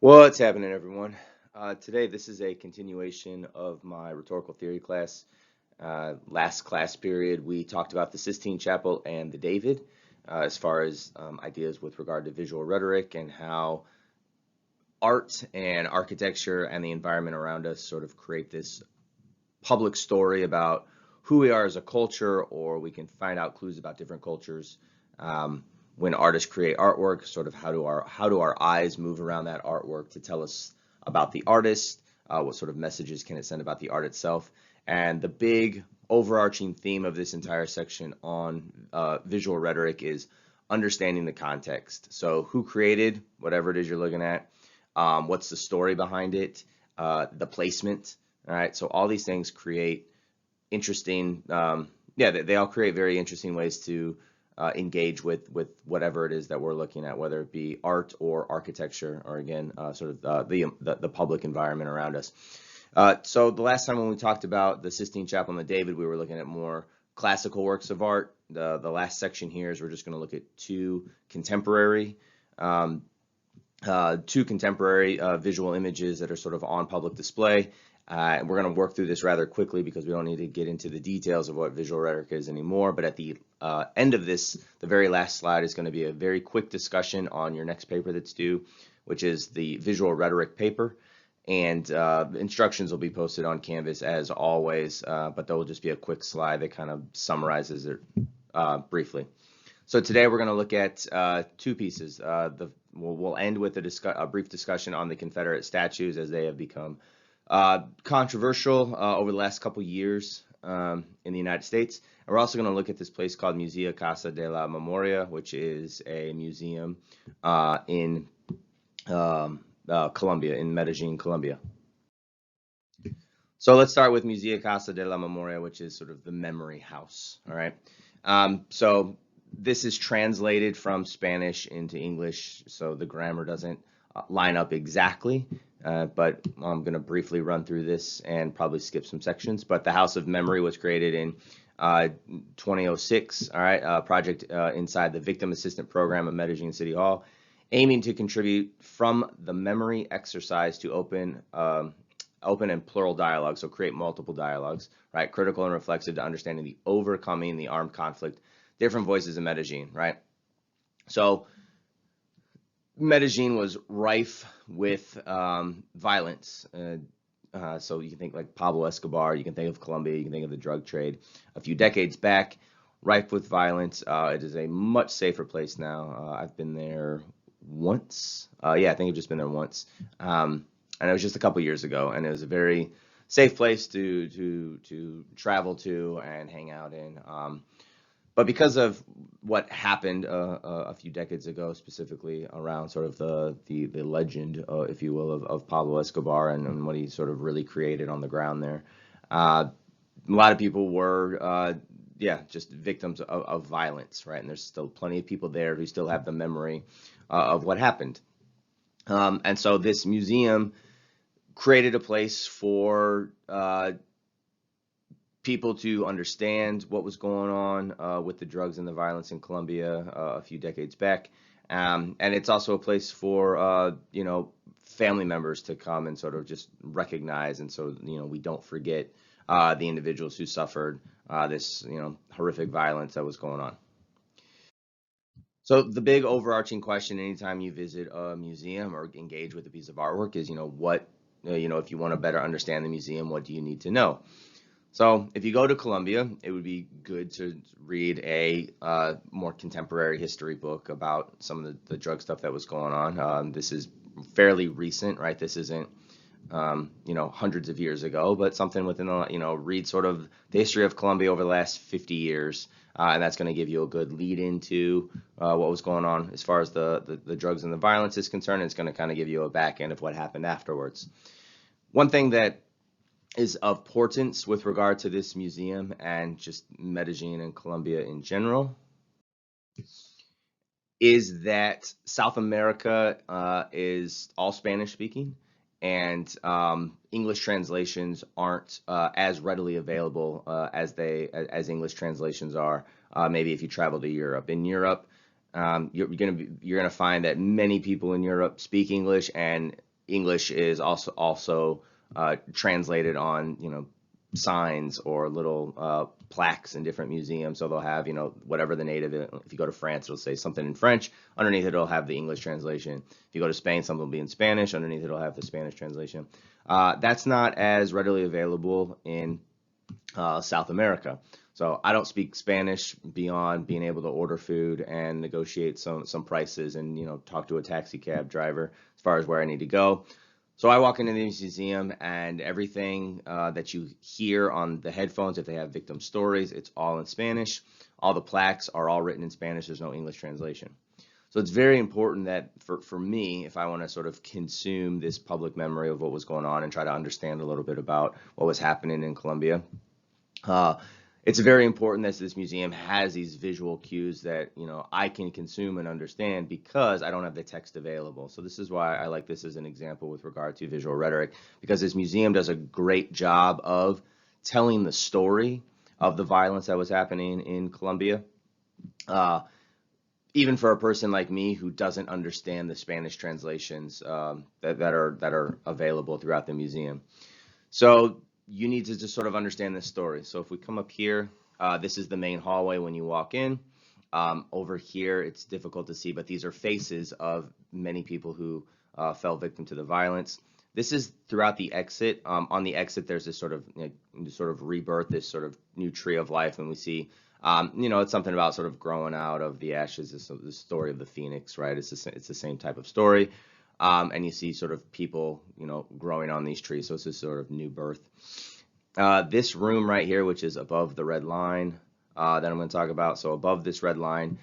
What's happening, everyone? Today, this is a continuation of my rhetorical theory class. Last class period, we talked about the Sistine Chapel and the David, as far as ideas with regard to visual rhetoric and how art and architecture and the environment around us sort of create this public story about who we are as a culture, or we can find out clues about different cultures. When artists create artwork, sort of how do our eyes move around that artwork to tell us about the artist? What sort of messages can it send about the art itself? And the big overarching theme of this entire section on visual rhetoric is understanding the context. So who created whatever it is you're looking at? What's the story behind it? The placement. All right, so all these things create interesting, yeah, they all create very interesting ways to engage with whatever it is that we're looking at, whether it be art or architecture, or again, sort of the public environment around us. So the last time when we talked about the Sistine Chapel and the David, we were looking at more classical works of art. The last section here is we're just going to look at um, two contemporary visual images that are sort of on public display. And we're going to work through this rather quickly because we don't need to get into the details of what visual rhetoric is anymore. But at the end of this, the very last slide is going to be a very quick discussion on your next paper that's due, which is the visual rhetoric paper. And instructions will be posted on Canvas as always, but there will just be a quick slide that kind of summarizes it briefly. So today we're going to look at two pieces. We'll end with a brief discussion on the Confederate statues as they have become controversial over the last couple years in the United States. And we're also going to look at this place called Museo Casa de la Memoria, which is a museum in Colombia, in Medellin, Colombia. So let's start with Museo Casa de la Memoria, which is sort of the memory house. All right. So this is translated from Spanish into English, so the grammar doesn't line up exactly, but I'm going to briefly run through this and probably skip some sections. But the House of Memory was created in 2006, all right, project inside the Victim Assistance Program of Medellin City Hall, aiming to contribute from the memory exercise to open and plural dialogue, so create multiple dialogues, right, critical and reflexive to understanding the overcoming the armed conflict, different voices in Medellin, right? So Medellin was rife with violence. So you can think like Pablo Escobar, you can think of Colombia, you can think of the drug trade a few decades back, rife with violence. It is a much safer place now. I've been there once. Yeah, I think I've just been there once. And it was just a couple years ago, and it was a very safe place to travel to and hang out in. But because of what happened a few decades ago, specifically around sort of the legend, if you will, of Pablo Escobar and what he sort of really created on the ground there, a lot of people were, yeah, just victims of violence, right? And there's still plenty of people there who still have the memory of what happened. And so this museum created a place for people to understand what was going on with the drugs and the violence in Colombia a few decades back. And it's also a place for, family members to come and sort of just recognize. And so, we don't forget the individuals who suffered this, horrific violence that was going on. So the big overarching question anytime you visit a museum or engage with a piece of artwork is, if you want to better understand the museum, what do you need to know? So if you go to Colombia, it would be good to read a more contemporary history book about some of the drug stuff that was going on. This is fairly recent, right? This isn't, hundreds of years ago, but something within read sort of the history of Colombia over the last 50 years. And that's going to give you a good lead into what was going on as far as the drugs and the violence is concerned. It's going to kind of give you a back end of what happened afterwards. One thing that is of importance with regard to this museum and just Medellin and Colombia in general is that South America is all Spanish speaking, and English translations aren't as readily available as English translations are. Maybe if you travel to Europe. In Europe, you're gonna find that many people in Europe speak English, and English is also translated on, signs or little plaques in different museums. So they'll have, whatever the native, if you go to France, it'll say something in French. Underneath it, it'll have the English translation. If you go to Spain, something will be in Spanish. Underneath it, it'll have the Spanish translation. That's not as readily available in South America. So I don't speak Spanish beyond being able to order food and negotiate some prices and, talk to a taxi cab driver as far as where I need to go. So I walk into the museum, and everything that you hear on the headphones, if they have victim stories, it's all in Spanish. All the plaques are all written in Spanish. There's no English translation. So it's very important that for me, if I want to sort of consume this public memory of what was going on and try to understand a little bit about what was happening in Colombia, it's very important that this museum has these visual cues that, I can consume and understand because I don't have the text available. So this is why I like this as an example with regard to visual rhetoric, because this museum does a great job of telling the story of the violence that was happening in Colombia. Even for a person like me who doesn't understand the Spanish translations that are available throughout the museum. So you need to just sort of understand this story. So if we come up here, this is the main hallway when you walk in. Over here, it's difficult to see, but these are faces of many people who fell victim to the violence. This is throughout the exit. On the exit, there's this sort of rebirth, this sort of new tree of life, and we see, it's something about sort of growing out of the ashes. The story of the phoenix, right? It's the same type of story. And you see sort of people, growing on these trees. So it's this sort of new birth. This room right here, which is above the red line that I'm going to talk about. So above this red line,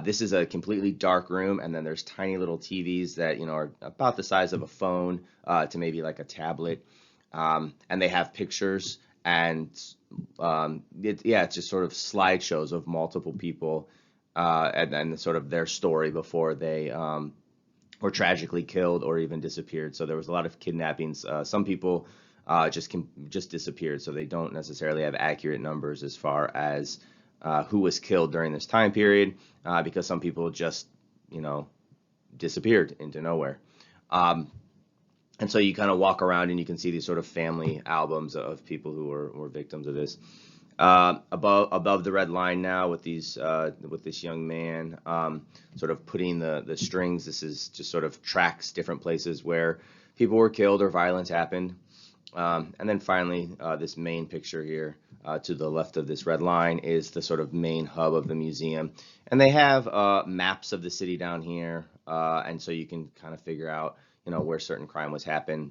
this is a completely dark room. And then there's tiny little TVs that, are about the size of a phone to maybe like a tablet. And they have pictures. And it's just sort of slideshows of multiple people and sort of their story before they were tragically killed or even disappeared. So there was a lot of kidnappings. Some people just disappeared, so they don't necessarily have accurate numbers as far as who was killed during this time period, because some people just, disappeared into nowhere. And so you kind of walk around and you can see these sort of family albums of people who were victims of this. Above the red line now with this young man sort of putting the strings. This is just sort of tracks different places where people were killed or violence happened. And then finally, this main picture here to the left of this red line is the sort of main hub of the museum. And they have maps of the city down here, and so you can kind of figure out, where certain crime was happened.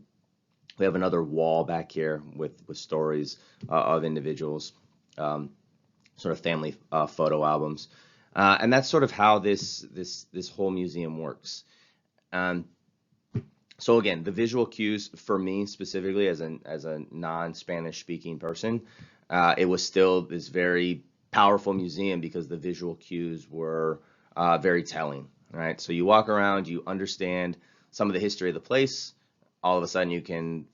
We have another wall back here with stories of individuals, sort of family photo albums, and that's sort of how this whole museum works. So again, the visual cues for me specifically as a non-Spanish speaking person, it was still this very powerful museum because the visual cues were very telling, right? So you walk around, you understand some of the history of the place. All of a sudden you can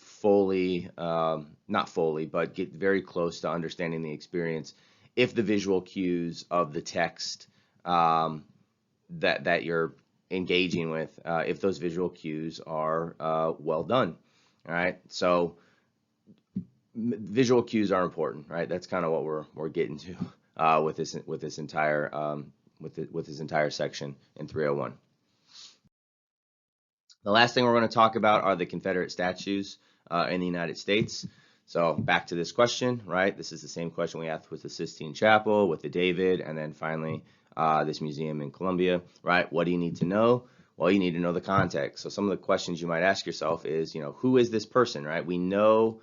not fully, but get very close to understanding the experience if the visual cues of the text that you're engaging with, if those visual cues are well done. All right, so visual cues are important, right? That's kind of what we're getting to with this entire section in 301. The last thing we're going to talk about are the Confederate statues in the United States. So back to this question, right? This is the same question we asked with the Sistine Chapel, with the David, and then finally this museum in Colombia, right? What do you need to know? Well, you need to know the context. So some of the questions you might ask yourself is, who is this person, right? We know,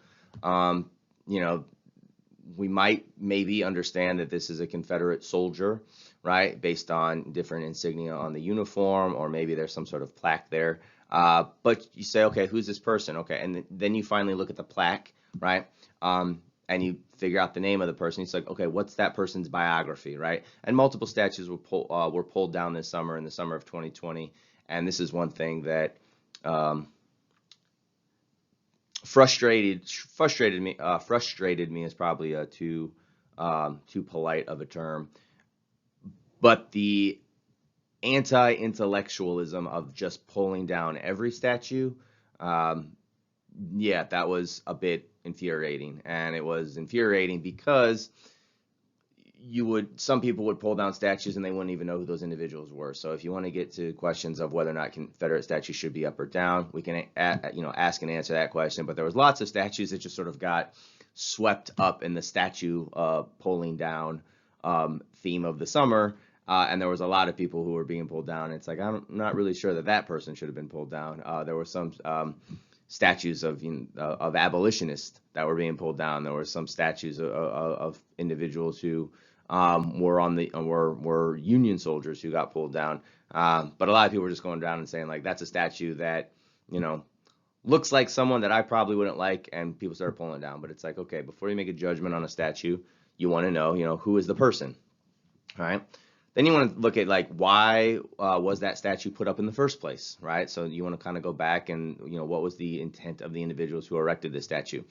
we might maybe understand that this is a Confederate soldier, right? Based on different insignia on the uniform, or maybe there's some sort of plaque there. But you say, okay, who's this person? Okay, and then you finally look at the plaque, right? And you figure out the name of the person. It's like, okay, what's that person's biography, right? And multiple statues were pulled down this summer, in the summer of 2020. And this is one thing that frustrated me is probably too polite of a term. But the anti-intellectualism of just pulling down every statue Yeah, that was a bit infuriating, and it was infuriating because some people would pull down statues and they wouldn't even know who those individuals were. So if you want to get to questions of whether or not Confederate statues should be up or down, we can ask and answer that question. But there was lots of statues that just sort of got swept up in the statue pulling down theme of the summer. And there was a lot of people who were being pulled down. It's like, I'm not really sure that that person should have been pulled down. There were some statues of abolitionists that were being pulled down. There were some statues of individuals who were Union soldiers who got pulled down. But a lot of people were just going down and saying, like, that's a statue that, looks like someone that I probably wouldn't like, and people started pulling it down. But it's like, okay, before you make a judgment on a statue, you want to know, who is the person, all right? Then you want to look at, like, why was that statue put up in the first place, right? So you want to kind of go back and, what was the intent of the individuals who erected this statue?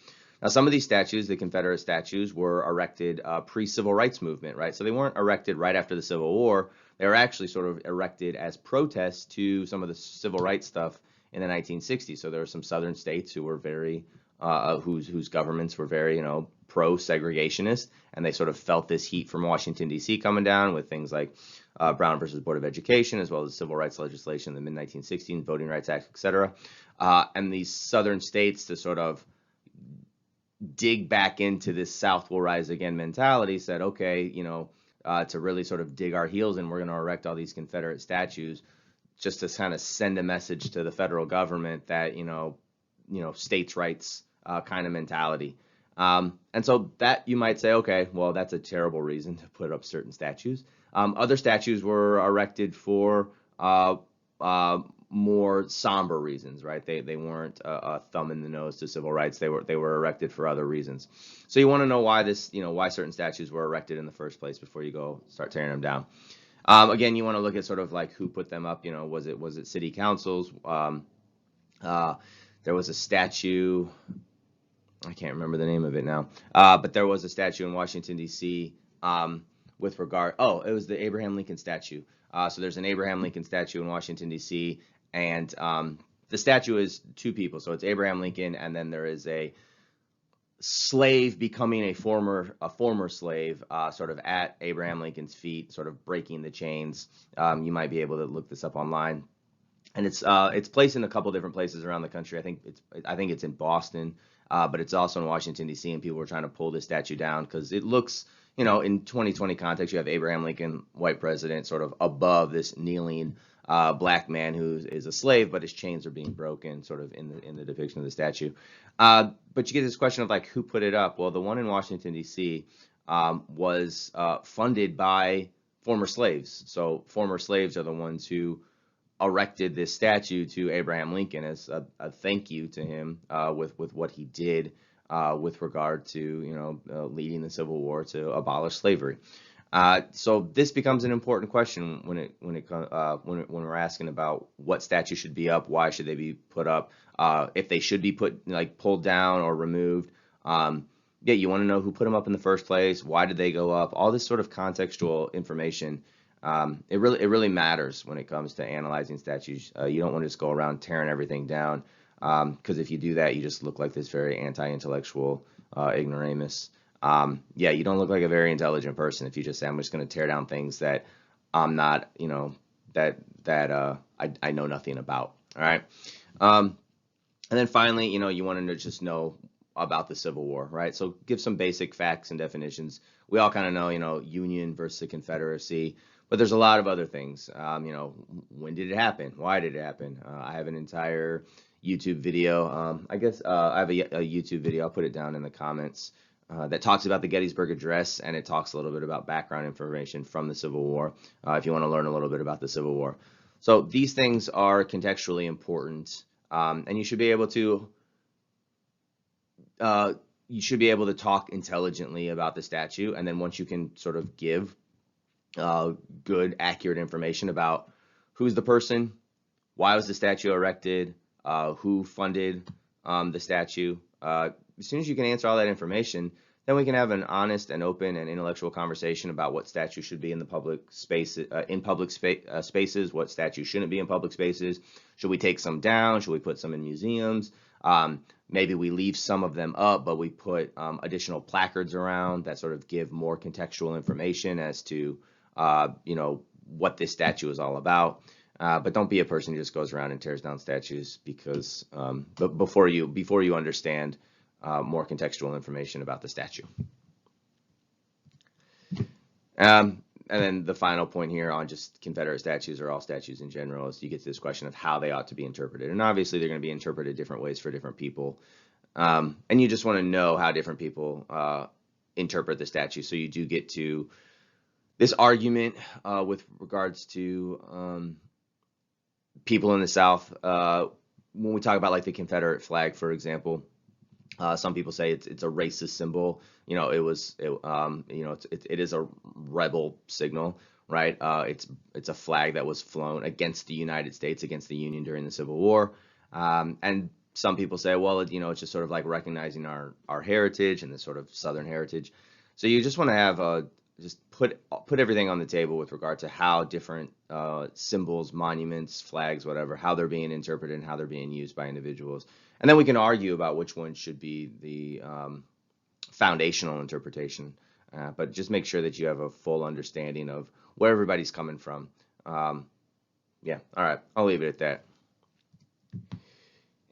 Now, some of these statues, the Confederate statues, were erected pre-civil rights movement, right? So they weren't erected right after the Civil War. They were actually sort of erected as protests to some of the civil rights stuff in the 1960s. So there were some southern states who were very, whose governments were very, pro-segregationist, and they sort of felt this heat from Washington, D.C. coming down with things like Brown versus Board of Education, as well as civil rights legislation in the mid-1916, Voting Rights Act, etc. And these southern states, to sort of dig back into this South will rise again mentality, said, okay, to really sort of dig our heels in, we're going to erect all these Confederate statues just to kind of send a message to the federal government that, states' rights kind of mentality. And so that you might say, okay, well, that's a terrible reason to put up certain statues. Other statues were erected for more somber reasons, right? They weren't a thumb in the nose to civil rights. They were erected for other reasons. So you want to know why why certain statues were erected in the first place before you go start tearing them down. Again, you want to look at sort of like who put them up. Was it city councils? There was a statue. I can't remember the name of it now. But there was a statue in Washington, D.C. With regard. Oh, it was the Abraham Lincoln statue. So there's an Abraham Lincoln statue in Washington, D.C. And the statue is two people. So it's Abraham Lincoln, and then there is a slave becoming a former slave, sort of at Abraham Lincoln's feet, sort of breaking the chains. You might be able to look this up online. And it's placed in a couple different places around the country. I think it's in Boston, but it's also in Washington, D.C. And people were trying to pull this statue down because it looks, in 2020 context, you have Abraham Lincoln, white president, sort of above this kneeling black man who is a slave, but his chains are being broken, sort of in the depiction of the statue. But you get this question of, like, who put it up? Well, the one in Washington, D.C. Was funded by former slaves. So former slaves are the ones who erected this statue to Abraham Lincoln as a thank you to him with what he did with regard to leading the Civil War to abolish slavery. So this becomes an important question when we're asking about what statue should be up, why should they be put up, if they should be pulled down or removed. Yeah, you want to know who put them up in the first place, why did they go up, all this sort of contextual information. It really matters when it comes to analyzing statues. You don't want to just go around tearing everything down, because if you do that, you just look like this very anti-intellectual ignoramus. Yeah, you don't look like a very intelligent person if you just say, I'm just going to tear down things that I'm not, that I know nothing about. All right. And then finally, you want to just know about the Civil War, right? So give some basic facts and definitions. We all kind of know, Union versus the Confederacy. But there's a lot of other things. When did it happen? Why did it happen? I have an entire YouTube video. I guess I have a YouTube video. I'll put it down in the comments that talks about the Gettysburg Address, and it talks a little bit about background information from the Civil War if you want to learn a little bit about the Civil War. So these things are contextually important, and you should be able to talk intelligently about the statue. And then once you can sort of give good, accurate information about who's the person, why was the statue erected, who funded the statue. As soon as you can answer all that information, Then we can have an honest and open and intellectual conversation about what statues should be in the public space, spaces, what statues shouldn't be in public spaces. Should we take some down? Should we put some in museums? Maybe we leave some of them up, but we put additional placards around that sort of give more contextual information as to, what this statue is all about. But don't be a person who just goes around and tears down statues, because before you understand more contextual information about the statue. And then the final point here on just Confederate statues, or all statues in general, is you get to this question of how they ought to be interpreted. And obviously they're going to be interpreted different ways for different people. And you just want to know how different people interpret the statue. So you do get to this argument with regards to people in the South. When we talk about like the Confederate flag, for example, some people say it's a racist symbol. It is a rebel signal, right? It's a flag that was flown against the United States, against the Union during the Civil War. And some people say, well, it's just sort of like recognizing our heritage and this sort of Southern heritage. So you just want to have just put everything on the table with regard to how different symbols, monuments, flags, whatever, how they're being interpreted and how they're being used by individuals. And then we can argue about which one should be the foundational interpretation. But just make sure that you have a full understanding of where everybody's coming from. Yeah, all right, I'll leave it at that.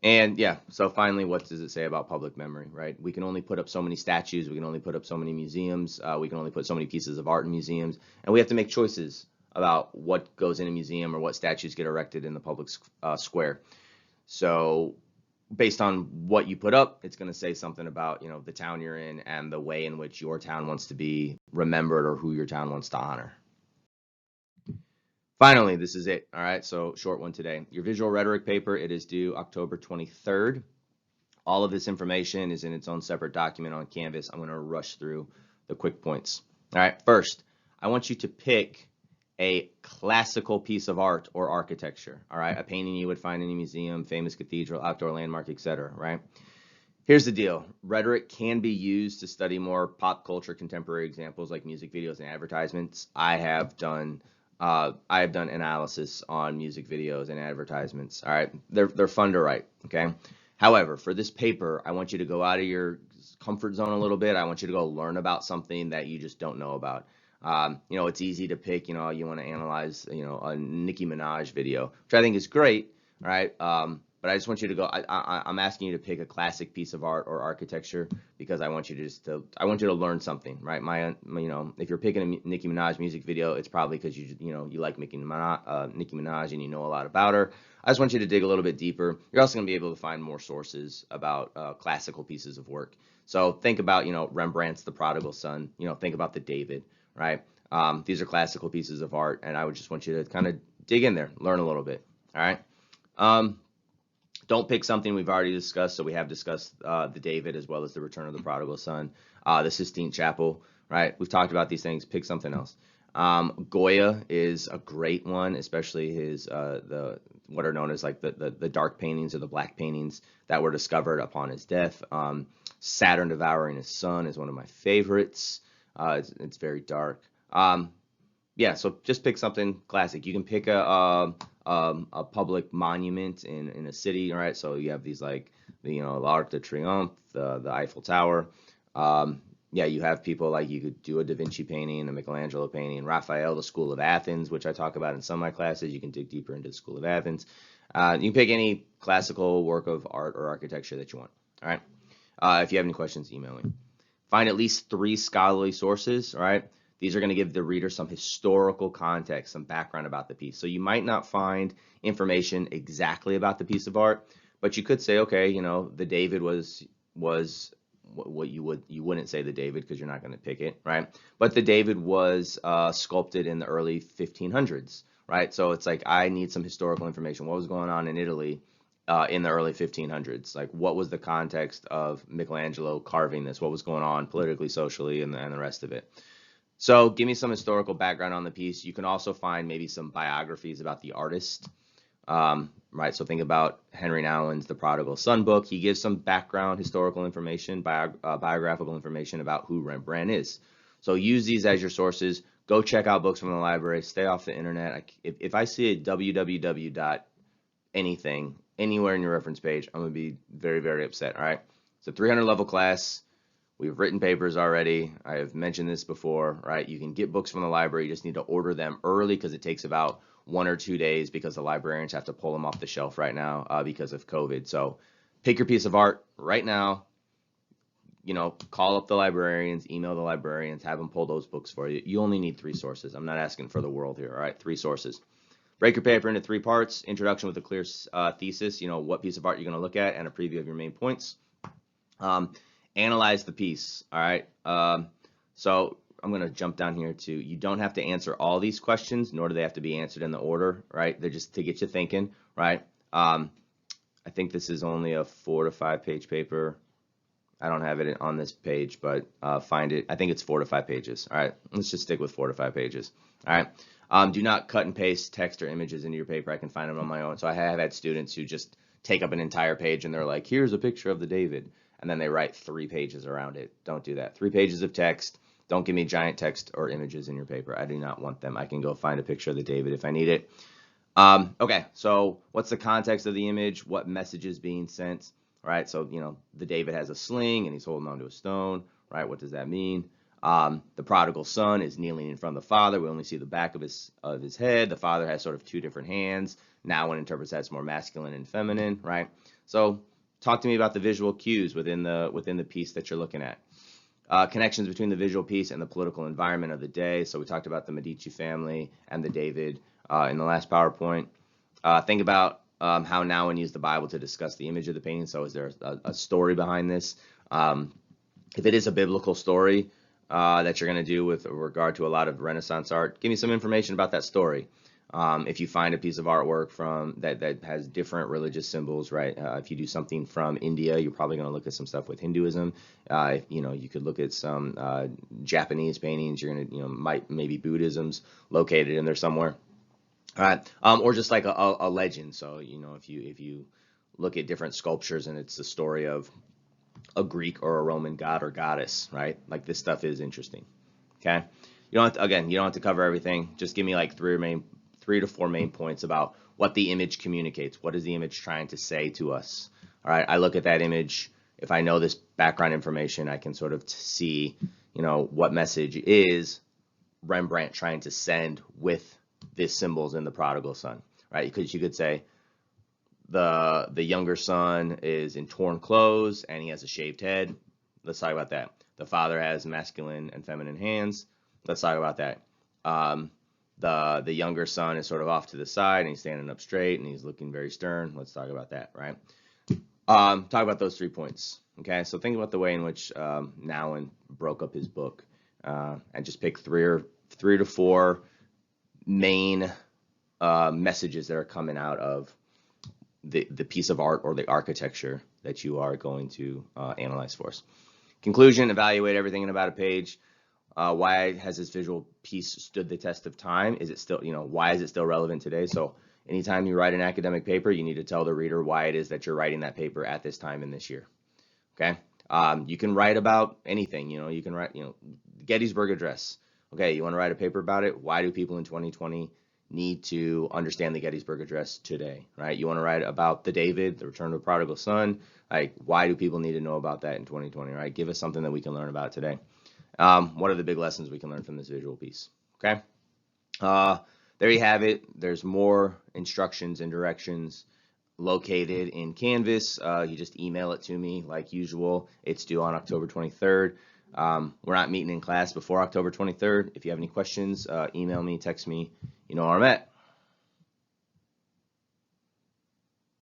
And yeah, so finally, what does it say about public memory, right? We can only put up so many statues, we can only put up so many museums, we can only put so many pieces of art in museums, and we have to make choices about what goes in a museum or what statues get erected in the public square. So based on what you put up, it's going to say something about, the town you're in and the way in which your town wants to be remembered or who your town wants to honor. Finally, this is it. All right, so short one today. Your visual rhetoric paper, it is due October 23rd. All of this information is in its own separate document on Canvas. I'm going to rush through the quick points. All right, first, I want you to pick a classical piece of art or architecture. All right, a painting you would find in a museum, famous cathedral, outdoor landmark, etc. Right? Here's the deal. Rhetoric can be used to study more pop culture contemporary examples like music videos and advertisements. I have done analysis on music videos and advertisements. All right, they're fun to write. Okay, however, for this paper, I want you to go out of your comfort zone a little bit. I want you to go learn about something that you just don't know about. It's easy to pick. You want to analyze a Nicki Minaj video, which I think is great. All right. But I just want you to go. I'm asking you to pick a classic piece of art or architecture because I want you to learn something, right? If you're picking a Nicki Minaj music video, it's probably because you like Nicki Minaj and you know a lot about her. I just want you to dig a little bit deeper. You're also going to be able to find more sources about classical pieces of work. So think about Rembrandt's The Prodigal Son. Think about the David, right? These are classical pieces of art, and I would just want you to kind of dig in there, learn a little bit. All right. Don't pick something we've already discussed. So we have discussed the David as well as the Return of the Prodigal Son, the Sistine Chapel, right? We've talked about these things. Pick something else. Goya is a great one, especially his what are known as like the dark paintings or the black paintings that were discovered upon his death. Saturn devouring his son is one of my favorites. It's very dark. Yeah, so just pick something classic. You can pick a public monument in a city, right? So you have these like l'Arc de Triomphe, the Eiffel Tower. Yeah, you have people like you could do a Da Vinci painting, a Michelangelo painting, Raphael, the School of Athens, which I talk about in some of my classes. You can dig deeper into the School of Athens. You can pick any classical work of art or architecture that you want. All right. If you have any questions, email me. Find at least 3 scholarly sources. All right. These are going to give the reader some historical context, some background about the piece. So you might not find information exactly about the piece of art, but you could say, okay, the David was what you wouldn't say the David because you're not going to pick it, right? But the David was sculpted in the early 1500s, right? So it's like I need some historical information. What was going on in Italy in the early 1500s? Like what was the context of Michelangelo carving this? What was going on politically, socially, and the rest of it? So give me some historical background on the piece. You can also find maybe some biographies about the artist, right? So think about Henry Nouwen's The Prodigal Son book. He gives some background historical information, biographical information about who Rembrandt is. So use these as your sources. Go check out books from the library. Stay off the internet. If I see a www dot anything anywhere in your reference page, I'm going to be very, very upset, all right? It's a 300 level class. We've written papers already. I have mentioned this before, right? You can get books from the library. You just need to order them early because it takes about 1 or 2 days because the librarians have to pull them off the shelf right now because of COVID. So pick your piece of art right now. Call up the librarians, email the librarians, have them pull those books for you. You only need 3 sources. I'm not asking for the world here, all right? 3 sources. Break your paper into 3 parts. Introduction with a clear thesis, what piece of art you're going to look at, and a preview of your main points. Analyze the piece, all right? So I'm going to jump down here to, you don't have to answer all these questions, nor do they have to be answered in the order, right? They're just to get you thinking, right? I think this is only a 4 to 5 page paper. I don't have it on this page, but find it. I think it's 4 to 5 pages. All right, let's just stick with 4 to 5 pages. All right. Do not cut and paste text or images into your paper. I can find them on my own. So I have had students who just take up an entire page and they're like, here's a picture of the David. And then they write 3 pages around it. Don't do that. 3 pages of text. Don't give me giant text or images in your paper. I do not want them. I can go find a picture of the David if I need it. Okay, so what's the context of the image? What message is being sent? Right, so the David has a sling and he's holding onto a stone. Right, what does that mean? The prodigal son is kneeling in front of the father. We only see the back of his head. The father has sort of 2 different hands. Now one interprets that's more masculine and feminine. Right, so talk to me about the visual cues within the piece that you're looking at. Connections between the visual piece and the political environment of the day. So we talked about the Medici family and the David in the last PowerPoint. Think about how Nouwen used the Bible to discuss the image of the painting. So is there a story behind this? If it is a biblical story that you're going to do with regard to a lot of Renaissance art, give me some information about that story. If you find a piece of artwork from that has different religious symbols, right? If you do something from India, you're probably going to look at some stuff with Hinduism. You could look at some Japanese paintings. You're going to maybe Buddhism's located in there somewhere. All right, or just like a legend. So if you look at different sculptures and it's the story of a Greek or a Roman god or goddess, right? Like this stuff is interesting. Okay, you don't have to cover everything. Just give me like 3 to 4 main points about what the image communicates. What is the image trying to say to us? All right, I look at that image. If I know this background information, I can sort of see what message is Rembrandt trying to send with these symbols in the prodigal son, right? Because you could say the younger son is in torn clothes and he has a shaved head. Let's talk about that. The father has masculine and feminine hands. Let's talk about that. The younger son is sort of off to the side and he's standing up straight and he's looking very stern. Let's talk about that, right? Talk about those 3 points. Okay, so think about the way in which Nouwen broke up his book and just pick 3 to 4 main messages that are coming out of the piece of art or the architecture that you are going to analyze for us. Conclusion: evaluate everything in about a page. Why has this visual piece stood the test of time? Is it still, why is it still relevant today? So anytime you write an academic paper, you need to tell the reader why it is that you're writing that paper at this time in this year. Okay, you can write about anything. You can write, Gettysburg Address. Okay, you want to write a paper about it? Why do people in 2020 need to understand the Gettysburg Address today, right? You want to write about the David, the return of the prodigal son. Like, why do people need to know about that in 2020, right? Give us something that we can learn about today. What are the big lessons we can learn from this visual piece? Okay, there you have it. There's more instructions and directions located in Canvas. You just email it to me like usual. It's due on October 23rd. We're not meeting in class before October 23rd. If you have any questions, email me, text me. You know where I'm at.